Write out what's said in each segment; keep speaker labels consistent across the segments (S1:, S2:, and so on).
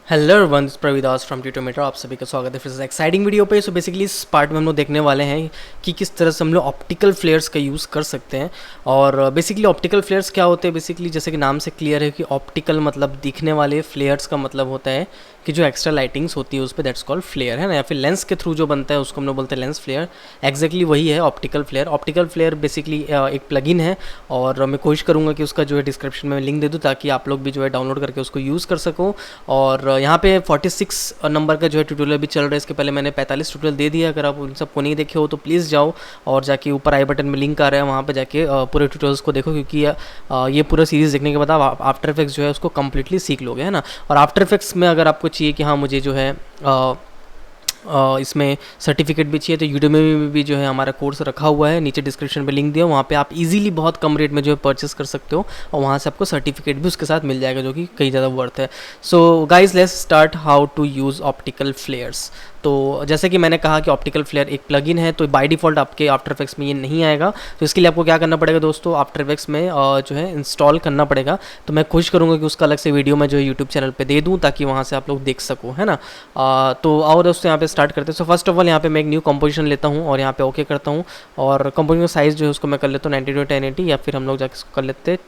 S1: Hello everyone, this Praveer from Tutomator. आप सभी का स्वागत है फिर से एक्साइटिंग वीडियो पे। सो बेसिकली इस पार्ट में हम लोग देखने वाले हैं कि किस तरह से हम लोग ऑप्टिकल फ्लेयर्स का यूज़ कर सकते हैं। और बेसिकली ऑप्टिकल फ्लेयर्स क्या होते हैं, बेसिकली जैसे कि नाम से क्लियर है कि ऑप्टिकल मतलब दिखने वाले, फ्लेयर्स का मतलब होता है कि जो एक्स्ट्रा लाइटिंग्स होती है उस पर, दैट्स कॉल्ड फ्लेयर, है ना, या फिर लेंस के थ्रू जो बनता है उसको हम लोग बोलते हैं लेंस फ्लेयर। एक्जैक्टली वही है optical flare. Optical flare basically एक प्लगइन है और मैं कोशिश करूँगा कि उसका जो है डिस्क्रिप्शन में लिंक दे दूँ ताकि आप लोग भी जो है डाउनलोड करके उसको यूज़ कर सको। और यहाँ पे 46 नंबर का जो है ट्यूटोरियल भी चल रहा है। इसके पहले मैंने 45 ट्यूटोरियल दे दिया। अगर आप उन सबको नहीं देखे हो तो प्लीज़ जाओ और जाके ऊपर आई बटन में लिंक आ रहा है, वहाँ पे जाके पूरे ट्यूटोरियल्स को देखो, क्योंकि ये पूरा सीरीज़ देखने के बाद आप आफ्टर इफेक्ट्स जो है उसको कम्प्लीटली सीख लोगे, है ना। और आफ्टर इफेक्ट्स में अगर आपको चाहिए कि हाँ मुझे जो है इसमें सर्टिफिकेट भी चाहिए तो यूट्यूब में भी जो है हमारा कोर्स रखा हुआ है, नीचे डिस्क्रिप्शन पे लिंक दिया, वहाँ पे आप इजीली बहुत कम रेट में जो है परचेस कर सकते हो और वहाँ से आपको सर्टिफिकेट भी उसके साथ मिल जाएगा जो कि कई ज़्यादा वर्थ है। So guys let's start how to use optical flares. तो जैसे कि मैंने कहा कि ऑप्टिकल फ्लेयर एक प्लगइन है, तो बाय डिफ़ॉल्ट आपके आफ्टर इफेक्ट्स में ये नहीं आएगा। तो इसके लिए आपको क्या करना पड़ेगा दोस्तों, आफ्टर इफेक्ट्स में जो है इंस्टॉल करना पड़ेगा। तो मैं कोशिश करूँगा कि उसका अलग से वीडियो मैं जो है यूट्यूब चैनल पे दे दूँ ताकि वहाँ से आप लोग देख सको, है ना। तो आओ दोस्तों यहाँ पे स्टार्ट करते हैं। सो फर्स्ट ऑफ ऑल यहाँ पे मैं एक न्यू कंपोजिशन लेता हूँ और यहाँ पे ओके करता हूँ और कंपोजिशन का साइज़ जो है उसको मैं कर लेता हूँ 90x1080, या फिर हम लोग जाके इसको कर लेते हैं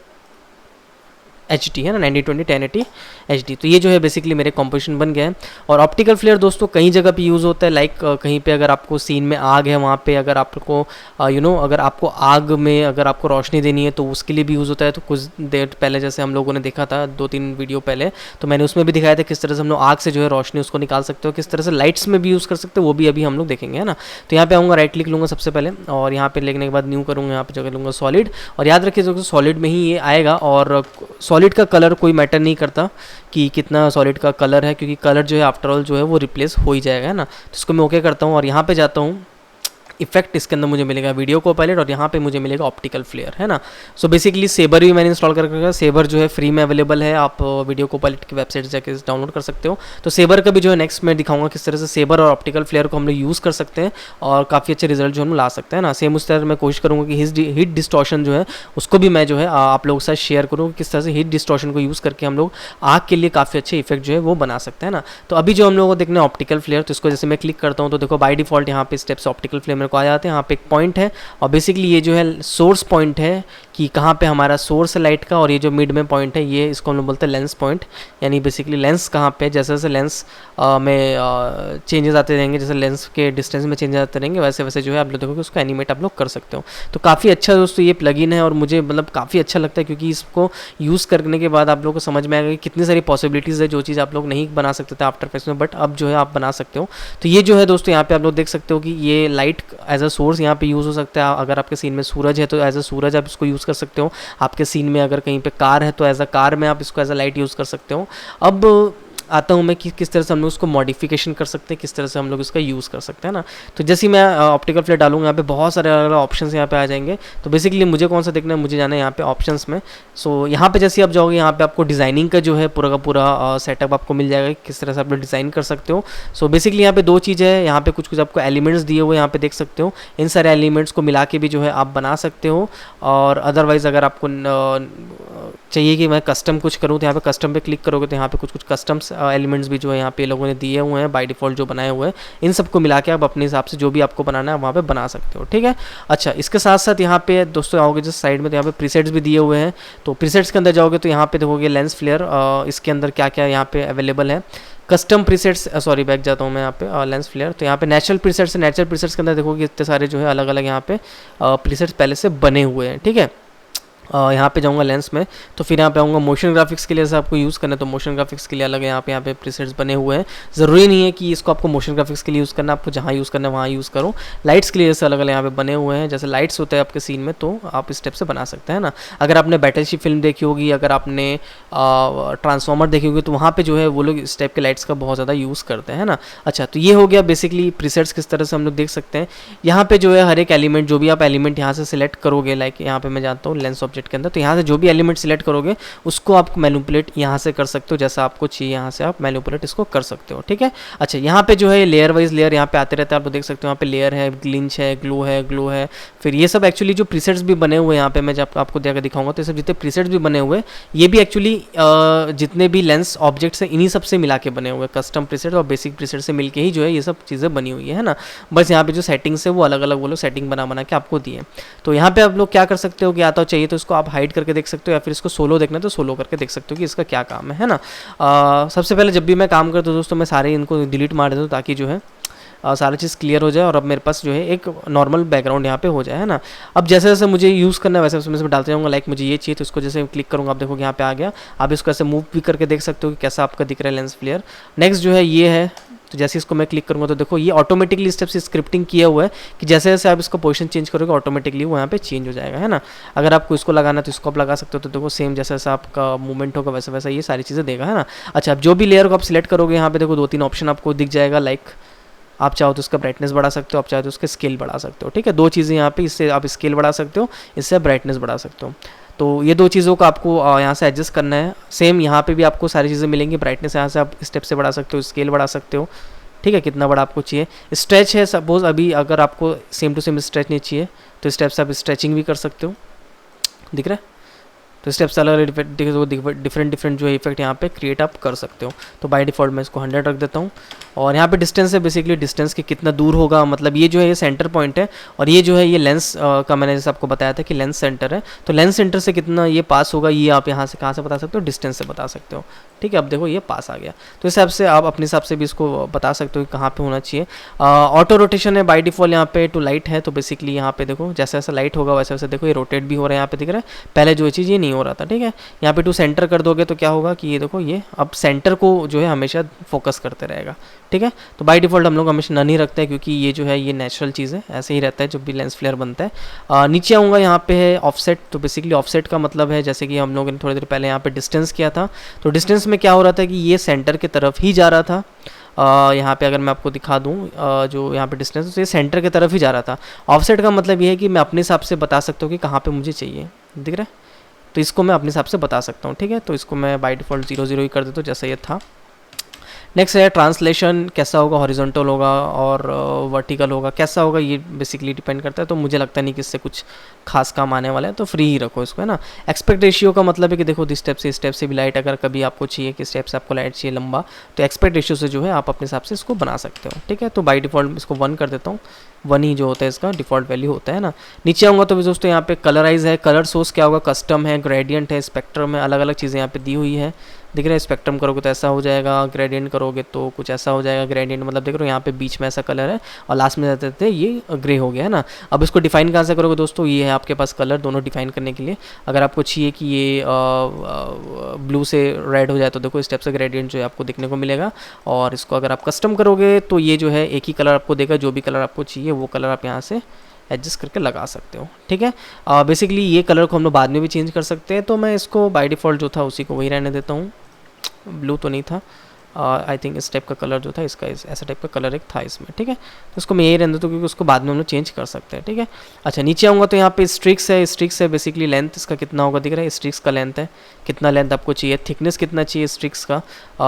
S1: HD, है ना, 90x1080 HD। तो ये जो है बेसिकली मेरे कंपोजिशन बन गया है। और ऑप्टिकल फ्लेयर दोस्तों कई जगह पे यूज़ होता है, लाइक कहीं पे अगर आपको सीन में आग है वहाँ पे अगर आपको अगर आपको आग में अगर आपको रोशनी देनी है तो उसके लिए भी यूज़ होता है। तो कुछ देर पहले जैसे हम लोगों ने देखा था 2-3 वीडियो पहले, तो मैंने उसमें भी दिखाया था किस तरह से हम लोग आग से जो है रोशनी उसको निकाल सकते हो, किस तरह से लाइट्स में भी यूज़ कर सकते हो, वो भी अभी हम लोग देखेंगे, है ना। तो यहाँ पे आऊँगा, राइट क्लिक लूँगा सबसे पहले और यहाँ पे लिखने के बाद न्यू करूँगा, यहाँ पे जगह लूँगा सॉलिड। और याद रखिए दोस्तों सॉलिड में ही ये आएगा और सॉलिड का कलर कोई मैटर नहीं करता कि कितना सॉलिड का कलर है, क्योंकि कलर जो है आफ्टर ऑल जो है वो रिप्लेस हो ही जाएगा, है ना। तो इसको मैं ओके करता हूँ और यहाँ पे जाता हूँ इफेक्ट, इसके अंदर मुझे मिलेगा वीडियो को पायलट और यहाँ पे मुझे मिलेगा ऑप्टिकल फ्लेयर, है ना। सो बेसिकली सेबर भी मैंने इंस्टॉल कर रखा है। सेबर जो है फ्री में अवेलेबल है, आप वीडियो को पायलट की वेबसाइट से जाकर डाउनलोड कर सकते हो। तो सेबर का भी जो है नेक्स्ट मैं दिखाऊंगा किस तरह से सेबर और ऑप्टिकल फ्लेयर को हम लोग यूज़ कर सकते हैं और काफ़ी अच्छे रिजल्ट जो हम ला सकते हैं ना। सेम उस तरह मैं कोशिश करूँगा कि हीट डिस्टॉर्शन जो है उसको भी मैं जो है आप लोगों के साथ शेयर करूँ, किस तरह से हीट डिस्टॉर्शन को यूज़ करके हम लोग आग के लिए काफ़ी अच्छे इफेक्ट जो है वो बना सकते हैं ना। तो अभी जो हम लोगों को देखना है ऑप्टिकल फ्लेयर, तो इसको जैसे मैं क्लिक करता हूँ तो देखो बाय डिफॉल्ट यहाँ पे स्टेप्स ऑप्टिकल फ्लेयर मेरे को आ जाते हैं। यहाँ पे पॉइंट है और बेसिकली ये जो है सोर्स पॉइंट है कि कहाँ पे हमारा सोर्स है लाइट का, और ये जो मिड में पॉइंट है ये इसको हम लोग बोलते हैं लेंस पॉइंट, यानी बेसिकली लेंस कहाँ पे, जैसे जैसे लेंस में चेंजेस आते रहेंगे, जैसे लेंस के डिस्टेंस में चेंजेस आते रहेंगे वैसे वैसे जो है आप लोग देखोगे उसको एनिमेट आप लोग कर सकते हो। तो काफ़ी अच्छा दोस्तों ये प्लगइन है और मुझे मतलब काफ़ी अच्छा लगता है, क्योंकि इसको यूज़ करने के बाद आप लोग को समझ में आएगा कि कितनी सारी पॉसिबिलिटीज़ है जो चीज़ आप लोग नहीं बना सकते थे आफ्टर इफेक्ट्स में, बट अब जो है आप बना सकते हो। तो ये जो है दोस्तों यहाँ पे आप लोग देख सकते हो कि ये लाइट एज अ सोर्स यहाँ पे यूज़ हो सकता है। अगर आपके सीन में सूरज है तो एज अ सूरज आप इसको यूज़ कर सकते हो। आपके सीन में अगर कहीं पे कार है तो एज अ कार में आप इसको एज अ लाइट यूज़ कर सकते हो। अब आता हूँ मैं कि किस तरह से हम लोग उसको मॉडिफिकेशन कर सकते हैं, किस तरह से हम लोग इसका यूज़ कर सकते हैं ना। तो जैसे ही मैं ऑप्टिकल फ्लेयर डालूंगा यहाँ पे बहुत सारे अलग अलग ऑप्शंस यहाँ पे आ जाएंगे। तो बेसिकली मुझे कौन सा देखना है, मुझे जाना है यहाँ पे ऑप्शंस में। सो यहाँ पे जैसे आप जाओगे यहाँ पे आपको डिज़ाइनिंग का जो है पूरा का पूरा सेटअप आपको मिल जाएगा, किस तरह से आप लोग डिज़ाइन कर सकते हो। सो बेसिकली यहाँ पे दो चीज़ है, यहाँ पे कुछ कुछ आपको एलिमेंट्स दिए हुए यहाँ पे देख सकते हो। इन सारे एलिमेंट्स को मिला के भी जो है आप बना सकते हो। और अदरवाइज़ अगर आपको चाहिए कि मैं कस्टम कुछ करूँ तो यहाँ पे कस्टम पे क्लिक करोगे तो यहाँ पे कुछ कुछ कस्टम्स एलिमेंट्स भी जो है यहाँ पे लोगों ने दिए हुए हैं बाय डिफ़ॉल्ट जो बनाए हुए हैं। इन सबको मिला के आप अपने हिसाब से जो भी आपको बनाना है वहाँ पे बना सकते हो, ठीक है। अच्छा, इसके साथ साथ यहाँ पे दोस्तों आओगे जिस साइड में तो यहाँ पे प्रीसेट्स भी दिए हुए हैं। तो प्रीसेट्स के अंदर जाओगे तो यहाँ पे देखोगे लेंस फ्लेयर, इसके अंदर क्या क्या यहाँ पे अवेलेबल है। कस्टम प्रीसेट्स, सॉरी बैक जाता हूँ मैं यहाँ पे लेंस फ्लेयर। तो यहाँ पे नेचुरल प्रीसेट्स है, नेचुरल प्रीसेट्स के अंदर देखोगे इतने सारे जो है अलग अलग यहाँ पे प्रीसेट्स पहले से बने हुए हैं, ठीक है। यहाँ पे जाऊँगा लेंस में, तो फिर यहाँ पे आऊँगा मोशन ग्राफिक्स के लिए, जैसे आपको यूज़ करना है तो मोशन ग्राफिक्स के लिए अलग है यहाँ पे प्रीसेट्स बने हुए हैं। ज़रूरी नहीं है कि इसको आपको मोशन ग्राफिक्स के लिए यूज़ करना, आपको जहाँ यूज़ करना है वहाँ यूज़ करो। लाइट्स के लिए जैसे अलग अलग यहाँ पे बने हुए हैं, जैसे लाइट्स होते हैं आपके सीन में तो आप इस टाइप से बना सकते हैं ना। अगर आपने बैटलशिप फिल्म देखी होगी, अगर आपने ट्रांसफॉर्मर देखी होगी तो वहाँ पर जो है वो लोग इस टाइप के लाइट्स का बहुत ज़्यादा यूज़ करते हैं ना। अच्छा, तो ये हो गया बेसिकली प्रीसेट्स किस तरह से हम लोग देख सकते हैं। यहाँ पे जो है हर एक एलिमेंट, जो भी आप एलिमेंट यहाँ से सिलेक्ट करोगे, लाइक यहाँ पे मैं जानता हूँ लेंस ऑब्जेक्ट ऑब्जेक्ट के अंदर। तो यहाँ से जो भी एलिमेंट सिलेक्ट करोगे उसको आप मैनिपुलेट यहाँ से कर सकते हो, जैसा आपको चाहिए यहाँ से आप मैनिपुलेट इसको कर सकते हो, ठीक है। अच्छा, यहाँ पे जो है लेयर वाइज लेयर यहाँ पे आते रहते हैं, आप देख सकते हो यहाँ पे लेयर है, ग्लिंच है, ग्लो है, फिर ये सब एक्चुअली जो प्रीसेट्स भी बने हुए हैं यहाँ पे मैं जब आपको देकर दिखाऊंगा, तो ये सब जितने प्रीसेट्स भी बने हुए ये भी एक्चुअली जितने भी लेंस ऑब्जेक्ट्स हैं इन्हीं सब से मिला के बने हुए, कस्टम प्रीसेट और बेसिक प्रीसेट से मिलके ही जो है ये सब चीज़ें बनी हुई है ना। बस यहाँ पे जो सेटिंग्स है वो अलग अलग वो लोग सेटिंग बना के आपको दिए। तो यहाँ पे आप लोग क्या कर सकते हो कि आता हो चाहिए तो इसको आप हाइड करके देख सकते हो, या फिर इसको सोलो देखना है तो सोलो करके देख सकते हो कि इसका क्या काम है ना। सबसे पहले जब भी मैं काम करता हूँ दोस्तों मैं सारे इनको डिलीट मार देता हूँ ताकि जो है सारा चीज़ क्लियर हो जाए और अब मेरे पास जो है एक नॉर्मल बैकग्राउंड यहाँ पे हो जाए, है ना। अब जैसे जैसे मुझे यूज़ करना है वैसे वैसे मैं डालते जाऊँगा। लाइक मुझे ये चाहिए तो इसको जैसे क्लिक करूँगा आप देखोगे यहाँ पे आ गया। आप इसको ऐसे मूव भी करके देख सकते हो कि कैसा आपका दिख रहा है लेंस फ्लेयर। नेक्स्ट जो है ये है, तो जैसे इसको मैं क्लिक करूँगा तो देखो ये ऑटोमेटिकली स्टेप से स्क्रिप्टिंग किया हुआ है कि जैसे जैसे आप इसको पोजीशन चेंज करोगे ऑटोमेटिकली वो यहाँ पे चेंज हो जाएगा, है ना। अगर आपको इसको लगाना है तो इसको आप लगा सकते हो, तो देखो सेम जैसे जैसा आपका मूवमेंट होगा वैसा वैसा ये सारी चीज़ें देगा, है ना। अच्छा, अब जो भी लेयर को आप सिलेक्ट करोगे यहाँ पे देखो 2-3 ऑप्शन आपको दिख जाएगा। लाइक आप चाहो तो उसका ब्राइटनेस बढ़ा सकते हो, आप चाहो तो उसका स्केल बढ़ा सकते हो, ठीक है। 2 चीज़ें यहाँ पे, इससे आप स्केल बढ़ा सकते हो, इससे ब्राइटनेस बढ़ा सकते हो। तो ये 2 चीज़ों को आपको यहाँ से एडजस्ट करना है। सेम यहाँ पे भी आपको सारी चीज़ें मिलेंगी। ब्राइटनेस यहाँ से आप स्टेप से बढ़ा सकते हो, स्केल बढ़ा सकते हो, ठीक है, कितना बड़ा आपको चाहिए। स्ट्रेच है सपोज अभी अगर आपको सेम टू सेम स्ट्रेच नहीं चाहिए तो स्टेप से आप स्ट्रेचिंग भी कर सकते हो, दिख रहा है। तो स्टेप्स अलग डिफरेंट जो है इफेक्ट यहाँ पे क्रिएट आप कर सकते हो। तो बाय डिफ़ॉल्ट मैं इसको 100 रख देता हूँ। और यहाँ पे डिस्टेंस है, बेसिकली डिस्टेंस के कितना दूर होगा, मतलब ये जो है ये सेंटर पॉइंट है और ये जो है ये लेंस का मैंने जैसे आपको बताया था कि लेंस सेंटर है, तो लेंस सेंटर से कितना ये पास होगा ये आप यहाँ से कहाँ से बता सकते हो, डिस्टेंस से बता सकते हो, ठीक है। अब देखो ये पास आ गया, तो इस हिसाब से आप अपने हिसाब से भी इसको बता सकते हो कि कहाँ पे होना चाहिए। ऑटो रोटेशन है बाय डिफ़ॉल्ट यहाँ पे टू लाइट है, तो बेसिकली यहाँ पे देखो जैसे जैसे लाइट होगा वैसे वैसे देखो ये रोटेट भी हो रहा है, यहाँ पे दिख रहा है। पहले जो चीज़ ये नहीं हो रहा था, ठीक है। यहाँ पे टू सेंटर कर दोगे तो क्या होगा कि ये देखो ये अब सेंटर को जो है हमेशा फोकस करते रहेगा, ठीक है। तो बाय डिफ़ॉल्ट हम लोग हमेशा नन ही रखते हैं क्योंकि ये जो है ये नेचुरल चीज़ है, ऐसे ही रहता है जब भी लेंस फ्लेयर बनता है। नीचे आऊँगा यहाँ पे है ऑफसेट। तो बेसिकली ऑफसेट का मतलब है जैसे कि हम लोगों ने थोड़ी देर पहले यहाँ पे डिस्टेंस किया था, तो डिस्टेंस में क्या हो रहा था कि ये सेंटर की तरफ ही जा रहा था। यहाँ पे अगर मैं आपको दिखा दूँ जो यहाँ पे डिस्टेंस तो ये सेंटर की तरफ ही जा रहा था। ऑफसेट का मतलब ये है कि मैं अपने हिसाब से बता सकता हूँ कि कहाँ पे मुझे चाहिए, दिख रहा है। तो इसको मैं अपने हिसाब से बता सकता हूँ, ठीक है। तो इसको मैं बाय डिफ़ॉल्ट 0 ही कर देता हूँ जैसा ये था। नेक्स्ट है ट्रांसलेशन, कैसा होगा, हॉरिजॉन्टल होगा और वर्टिकल होगा, कैसा होगा ये बेसिकली डिपेंड करता है। तो मुझे लगता नहीं कि इससे कुछ खास काम आने वाला है, तो फ्री ही रखो इसको, है ना। एक्सपेक्ट रेशियो का मतलब है कि देखो इस स्टेप से भी लाइट अगर कभी आपको चाहिए कि स्टेप से आपको लाइट चाहिए लंबा, तो एक्सपेक्ट रेशियो से जो है आप अपने हिसाब से इसको बना सकते हो, ठीक है। तो बाय डिफ़ॉल्ट इसको 1 कर देता हूँ, 1 ही जो होता है इसका डिफ़ॉल्ट वैल्यू होता है ना। नीचे आऊँगा तो दोस्तों यहाँ पे कलराइज है, कलर सोर्स क्या होगा, कस्टम है, ग्रेडियंट है, स्पेक्ट्रम है, अलग अलग चीज़ें यहाँ पे दी हुई है, दिख रहा है। स्पेक्ट्रम करोगे तो ऐसा हो जाएगा, ग्रेडियंट करोगे तो कुछ ऐसा हो जाएगा। ग्रेडियंट मतलब देख रहे हो यहाँ पे बीच में ऐसा कलर है और लास्ट में जाते थे ये ग्रे हो गया, है ना। अब इसको डिफाइन कहाँ से करोगे दोस्तों, ये है आपके पास कलर दोनों डिफाइन करने के लिए। अगर आपको चाहिए कि ये ब्लू से रेड हो जाए तो देखो इस टाइप से ग्रेडियंट जो है आपको दिखने को मिलेगा। और इसको अगर आप कस्टम करोगे तो ये जो है एक ही कलर आपको देगा, जो भी कलर आपको चाहिए वो कलर आप यहाँ से एडजस्ट करके लगा सकते हो, ठीक है। बेसिकली ये कलर को हम लोग बाद में भी चेंज कर सकते हैं, तो मैं इसको बाय डिफ़ॉल्ट जो था उसी को वही रहने देता हूँ। ब्लू तो नहीं था, आई थिंक इस टाइप का कलर जो था इसका ऐसा टाइप का कलर एक था इसमें, ठीक है। तो उसको मैं यही रहने देता हूँ क्योंकि उसको बाद में हम लोग चेंज कर सकते हैं, ठीक है। अच्छा, नीचे आऊँगा तो यहाँ पे स्ट्रिक्स है बेसिकली लेंथ इसका कितना होगा दिख रहा है, स्ट्रिक्स का लेंथ है, कितना लेंथ आपको चाहिए, थिकनेस कितना चाहिए स्ट्रिक्स का।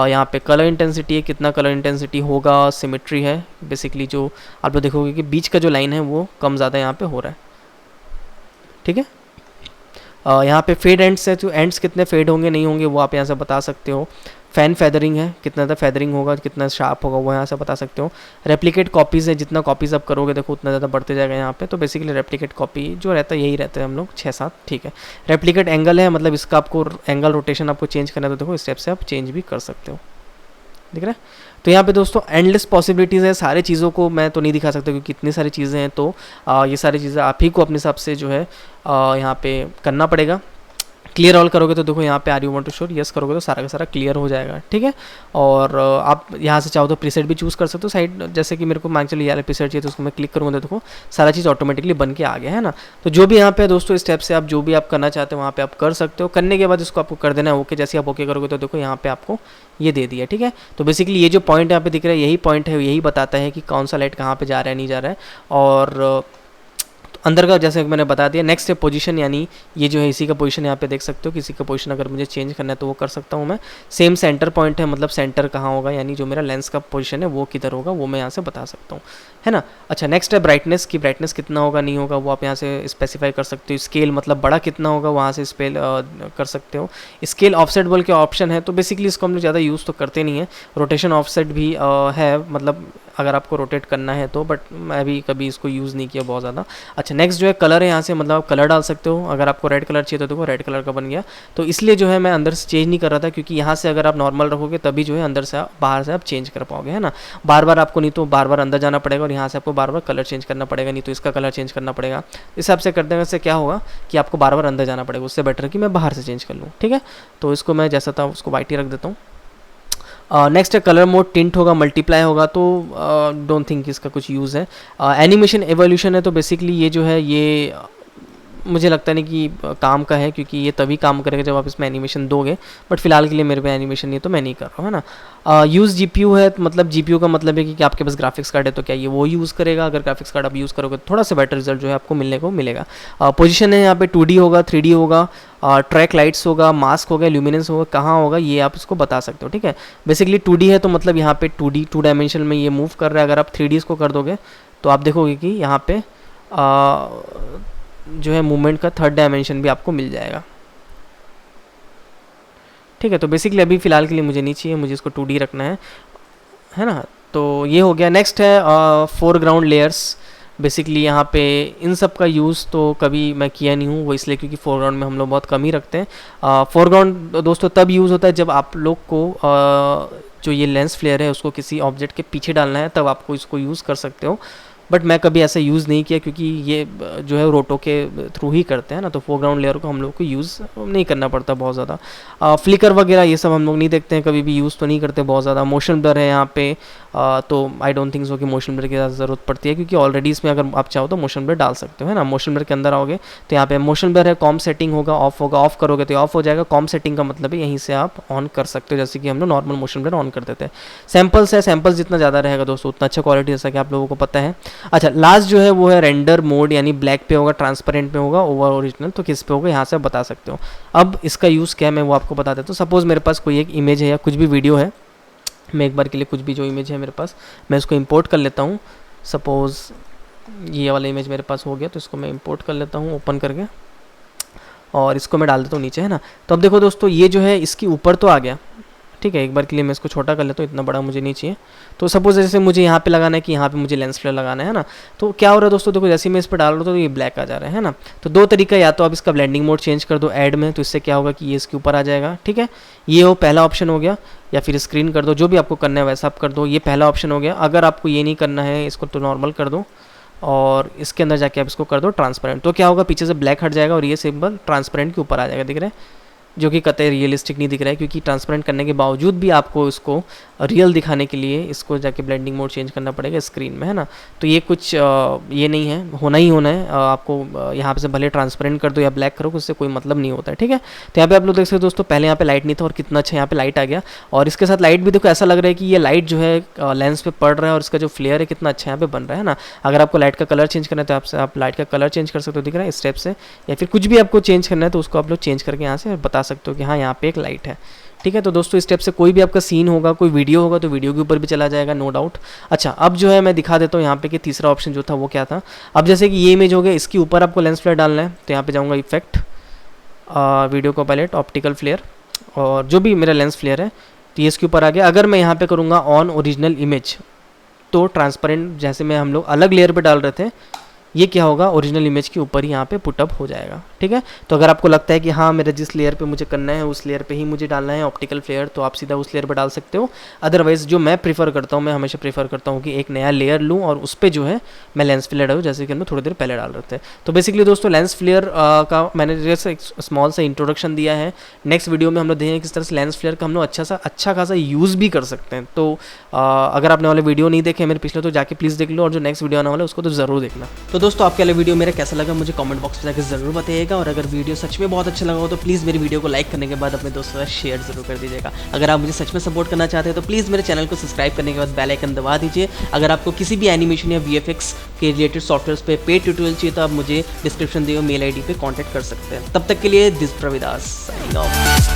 S1: यहाँ पे कलर इंटेंसिटी है, कितना कलर इंटेंसिटी होगा, सिमेट्री है, बेसिकली जो आप लोग देखोगे कि बीच का जो लाइन है वो कम ज़्यादा यहाँ पे हो रहा है, ठीक है। यहाँ पे फेड एंड्स है, तो एंड्स कितने फेड होंगे नहीं होंगे वो आप यहाँ से बता सकते हो। फैन फेदरिंग है, कितना ज़्यादा फेदरिंग होगा, कितना शार्प होगा वो यहाँ से बता सकते हो। रेप्लिकेट कॉपीज़ है, जितना कॉपीज़ आप करोगे देखो उतना ज़्यादा बढ़ते जाएगा यहाँ पे। तो बेसिकली रेप्लिकेट कॉपी जो रहता है यही रहता है हम लोग 6-7, ठीक है। रेप्लिकेट एंगल है, मतलब इसका आपको एंगल रोटेशन आपको चेंज करना है तो देखो इस स्टेप से आप चेंज भी कर सकते हो, दिख रहा है। तो यहाँ पे दोस्तों एंडलेस पॉसिबिलिटीज़ है, सारी चीज़ों को मैं तो नहीं दिखा सकता क्योंकि इतनी सारी चीज़ें हैं। तो ये सारी चीज़ें आप ही को अपने हिसाब से जो है यहाँ पे करना पड़ेगा। क्लियर ऑल करोगे तो देखो यहाँ पे are you want to show yes करोगे तो सारा का सारा क्लियर हो जाएगा, ठीक है। और आप यहाँ से चाहो तो प्रीसेट भी चूज़ कर सकते हो साइड, जैसे कि मेरे को मान चलिए यार प्रीसेट चाहिए तो उसको मैं क्लिक करूँगा तो देखो सारा चीज़ ऑटोमेटिकली बन के आ गया, है ना। तो जो भी यहाँ पे दोस्तों स्टेप से आप जो भी आप करना चाहते हो वहाँ पे आप कर सकते हो। करने के बाद इसको आपको कर देना है ओके। जैसे आप ओके करोगे तो देखो यहाँ पे आपको ये दे दिया, ठीक है। तो बेसिकली ये जो पॉइंट यहाँ पे दिख रहा है यही पॉइंट है, यही बताता है कि कौन सा लाइट कहाँ पे जा रहा है नहीं जा रहा है। और अंदर का जैसे मैंने बता दिया। नेक्स्ट है पोजीशन, यानी ये जो है इसी का पोजीशन यहाँ पे देख सकते हो, किसी का पोजीशन अगर मुझे चेंज करना है तो वो कर सकता हूँ मैं। सेम सेंटर पॉइंट है, मतलब सेंटर कहाँ होगा, यानी जो मेरा लेंस का पोजीशन है वो किधर होगा वो मैं यहाँ से बता सकता हूँ, है ना। अच्छा, नेक्स्ट है ब्राइटनेस, की ब्राइटनेस कितना होगा नहीं होगा वो आप यहाँ से स्पेसिफाई कर सकते हो। स्केल मतलब बड़ा कितना होगा वहाँ से स्पेल कर सकते हो। स्केल ऑफसेट बोल के ऑप्शन है, तो बेसिकली इसको हम लोग ज़्यादा यूज़ तो करते नहीं है। रोटेशन ऑफसेट भी है, मतलब अगर आपको रोटेट करना है तो, बट मैं भी कभी इसको यूज़ नहीं किया बहुत ज़्यादा। अच्छा, नेक्स्ट जो है कलर है, यहाँ से मतलब आप कलर डाल सकते हो। अगर आपको रेड कलर चाहिए तो देखो रेड कलर का बन गया। तो इसलिए जो है मैं अंदर से चेंज नहीं कर रहा था, क्योंकि यहाँ से अगर आप नॉर्मल रखोगे तभी जो है अंदर से बाहर से आप चेंज कर पाओगे, है ना। बार बार आपको नहीं तो बार बार अंदर जाना पड़ेगा और यहाँ से आपको बार बार कलर चेंज करना पड़ेगा, नहीं तो इसका कलर चेंज करना पड़ेगा। इस हिसाब से करते हैं, से क्या होगा कि आपको बार बार अंदर जाना पड़ेगा, उससे बेटर कि मैं बाहर से चेंज कर लूँ, ठीक है। तो इसको मैं जैसा था उसको वाइट ही रख देता हूँ। नेक्स्ट है कलर मोड, टिंट होगा, मल्टीप्लाई होगा, तो डोंट थिंक इसका कुछ यूज़ है। एनिमेशन एवोल्यूशन है, तो बेसिकली ये जो है ये मुझे लगता नहीं कि काम का है, क्योंकि ये तभी काम करेगा जब आप इसमें एनिमेशन दोगे, बट फिलहाल के लिए मेरे पे एनिमेशन नहीं है तो मैं नहीं कर रहा हूँ, है ना। यूज़ जीपीयू है, मतलब जीपीयू का मतलब है कि आपके पास ग्राफिक्स कार्ड है तो क्या ये वो यूज़ करेगा। अगर ग्राफिक्स कार्ड आप यूज़ करोगे तो थोड़ा सा बेटर रिजल्ट जो है आपको मिलने को मिलेगा। पोजीशन है यहाँ पे 2D होगा, 3D होगा, ट्रैक लाइट्स होगा, मास्क होगा, ल्यूमिनेंस होगा, कहाँ होगा ये आप इसको बता सकते हो, ठीक है। बेसिकली 2D है तो मतलब यहाँ पे 2D 2 डायमेंशन में ये मूव कर रहा है। अगर आप 3D इसको कर दोगे तो आप देखोगे कि यहाँ पे जो है मूवमेंट का 3rd डायमेंशन भी आपको मिल जाएगा, ठीक है। तो बेसिकली अभी फ़िलहाल के लिए मुझे नहीं चाहिए, मुझे इसको 2D रखना है ना। तो ये हो गया। नेक्स्ट है फोरग्राउंड लेयर्स। बेसिकली यहाँ पे इन सब का यूज़ तो कभी मैं किया नहीं हूँ, वो इसलिए क्योंकि फोरग्राउंड में हम लोग बहुत कम ही रखते हैं। फोरग्राउंड दोस्तों तब यूज़ होता है जब आप लोग को जो ये लेंस फ्लेयर है उसको किसी ऑब्जेक्ट के पीछे डालना है, तब आपको इसको यूज़ कर सकते हो। बट मैं कभी ऐसा यूज़ नहीं किया, क्योंकि ये जो है रोटो के थ्रू ही करते हैं ना, तो फोरग्राउंड लेयर को हम लोग को यूज़ नहीं करना पड़ता बहुत ज़्यादा। फ्लिकर वगैरह ये सब हम लोग नहीं देखते हैं, कभी भी यूज़ तो नहीं करते बहुत ज़्यादा। मोशन ब्लर है यहाँ पे, तो आई डोंट थिंक सो कि मोशन ब्लर की ज़्यादा ज़रूरत पड़ती है, क्योंकि ऑलरेडी इसमें अगर आप चाहो तो मोशन ब्लर डाल सकते हो, है ना। मोशन ब्लर के अंदर आओगे तो यहाँ पे मोशन ब्लर है, कॉम सेटिंग होगा, ऑफ होगा, ऑफ करोगे तो ऑफ हो जाएगा। कॉम सेटिंग का मतलब है यहीं से आप ऑन कर सकते हो, जैसे कि हम लोग नॉर्मल मोशन ब्लर ऑन कर देते हैं। सैम्पल्स है, सैम्पल्स जितना ज़्यादा रहेगा दोस्तों उतना अच्छा क्वालिटी, जैसा कि आप लोगों को पता है। अच्छा, लास्ट जो है वो है रेंडर मोड, यानी ब्लैक पे होगा, ट्रांसपेरेंट पे होगा, ओवर ओरिजिनल, तो किस पे होगा यहाँ से आप बता सकते हो। अब इसका यूज़ क्या है मैं वो आपको बता देता हूँ। सपोज़ मेरे पास कोई एक इमेज है या कुछ भी वीडियो है, मैं एक बार के लिए कुछ भी जो इमेज है मेरे पास मैं इसको इंपोर्ट कर लेता हूँ। सपोज़ ये वाला इमेज मेरे पास हो गया, तो इसको मैं इंपोर्ट कर लेता हूँ ओपन करके, और इसको मैं डाल देता हूँ नीचे, है ना। तो अब देखो दोस्तों ये जो है इसके ऊपर तो आ गया, ठीक है। एक बार के लिए मैं इसको छोटा कर लेता हूँ, इतना बड़ा मुझे नहीं चाहिए। तो सपोज जैसे मुझे यहाँ पे लगाना है कि यहाँ पे मुझे लेंस फ्लेयर लगाना है ना, तो क्या हो रहा है दोस्तों, देखो जैसे मैं इस पर डाल रहा हूँ तो ये ब्लैक आ जा रहा है ना। तो दो तरीका, या तो आप इसका ब्लेंडिंग मोड चेंज कर दो ऐड में, तो इससे क्या होगा कि ये इसके ऊपर आ जाएगा, ठीक है। ये हो पहला ऑप्शन हो गया, या फिर स्क्रीन कर दो, जो भी आपको करना है वैसा आप कर दो, ये पहला ऑप्शन हो गया। अगर आपको ये नहीं करना है इसको तो नॉर्मल कर दो, और इसके अंदर जाके आप इसको कर दो ट्रांसपेरेंट, तो क्या होगा पीछे से ब्लैक हट जाएगा और ये सिंबल ट्रांसपेरेंट के ऊपर आ जाएगा, दिख रहा है, जो कि कतई रियलिस्टिक नहीं दिख रहा है, क्योंकि ट्रांसपेरेंट करने के बावजूद भी आपको इसको रियल दिखाने के लिए इसको जाके ब्लेंडिंग मोड चेंज करना पड़ेगा स्क्रीन में, है ना। तो ये कुछ ये नहीं है, होना ही होना है। आपको यहाँ पे से भले ट्रांसपेरेंट कर दो या ब्लैक करो, उससे कोई मतलब नहीं होता है, ठीक है। तो यहाँ पे आप लोग देख सकते हो दोस्तों, पहले यहाँ पे लाइट नहीं था और कितना अच्छा यहाँ पे लाइट आ गया, और इसके साथ लाइट भी देखो ऐसा लग रहा है कि ये लाइट जो है लेंस पे पड़ रहा है, और इसका जो फ्लेयर है कितना अच्छा यहाँ पे बन रहा है ना। अगर आपको लाइट का कलर चेंज करना है तो आप लाइट का कलर चेंज कर सकते हो, दिख रहा है, स्टेप से, या फिर कुछ भी आपको चेंज करना है तो उसको आप लोग चेंज करके यहाँ से बता सकते हो कि हाँ यहाँ पे एक लाइट है, ठीक है। तो दोस्तों इस स्टेप से कोई भी आपका सीन होगा, कोई वीडियो होगा तो वीडियो के ऊपर भी चला जाएगा, नो डाउट। अच्छा, अब जो है मैं दिखा देता हूँ यहाँ पे कि तीसरा ऑप्शन जो था वो क्या था। अब जैसे कि ये इमेज हो गया, इसके ऊपर आपको लेंस फ्लेयर डालना है, तो यहाँ पे जाऊँगा इफेक्ट, वीडियो को पैलेट, ऑप्टिकल फ्लेयर, और जो भी मेरा लेंस फ्लेयर है तो ये इसके ऊपर आ गया। अगर मैं यहाँ पे करूँगा ऑन ओरिजिनल इमेज, तो ट्रांसपेरेंट जैसे में हम लोग अलग लेयर पे डाल रहे थे, ये क्या होगा ओरिजिनल इमेज के ऊपर ही यहाँ पे पुटअप हो जाएगा, ठीक है। तो अगर आपको लगता है कि हाँ मेरा जिस लेयर पे मुझे करना है उस लेयर पे ही मुझे डालना है ऑप्टिकल फ्लेयर, तो आप सीधा उस लेयर पे डाल सकते हो। अदरवाइज जो मैं प्रीफर करता हूँ, मैं हमेशा प्रीफर करता हूँ कि एक नया लेयर लूँ और उस पर जो है मैं लेंस फ्लेयर डालूँ, जैसे कि हम थोड़ी देर पहले डाल रहे थे। तो बेसिकली दोस्तों लेंस फ्लेयर का मैंने जैसे एक स्मॉल सा इंट्रोडक्शन दिया है। नेक्स्ट वीडियो में हम लोग देखेंगे किस तरह से लेंस फ्लेयर का हम लोग अच्छा खासा यूज़ भी कर सकते हैं। तो अगर आपने वाले वीडियो नहीं देखे मेरे पिछले, तो जाके प्लीज़ देख लो, और जो नेक्स्ट वीडियो आने वाला है उसको तो ज़रूर देखना। तो दोस्तों आपके वाला वीडियो मेरा कैसा लगा मुझे कमेंट बॉक्स में जाकर ज़रूर बताइएगा, और अगर वीडियो सच में बहुत अच्छा लगा हो तो प्लीज़ मेरी वीडियो को लाइक करने के बाद अपने दोस्तों के साथ शेयर जरूर कर दीजिएगा। अगर आप मुझे सच में सपोर्ट करना चाहते हैं तो प्लीज़ मेरे चैनल को सब्सक्राइब करने के बाद बेल आइकन दबा दीजिए। अगर आपको किसी भी एनिमेशन या VFX के रिलेटेड सॉफ्टवेयर पे पेड ट्यूटोरियल चाहिए तो आप मुझे डिस्क्रिप्शन दिए मेल ID पे कॉन्टैक्ट कर सकते हैं। तब तक के लिए दिस प्रवीदास साइनिंग ऑफ।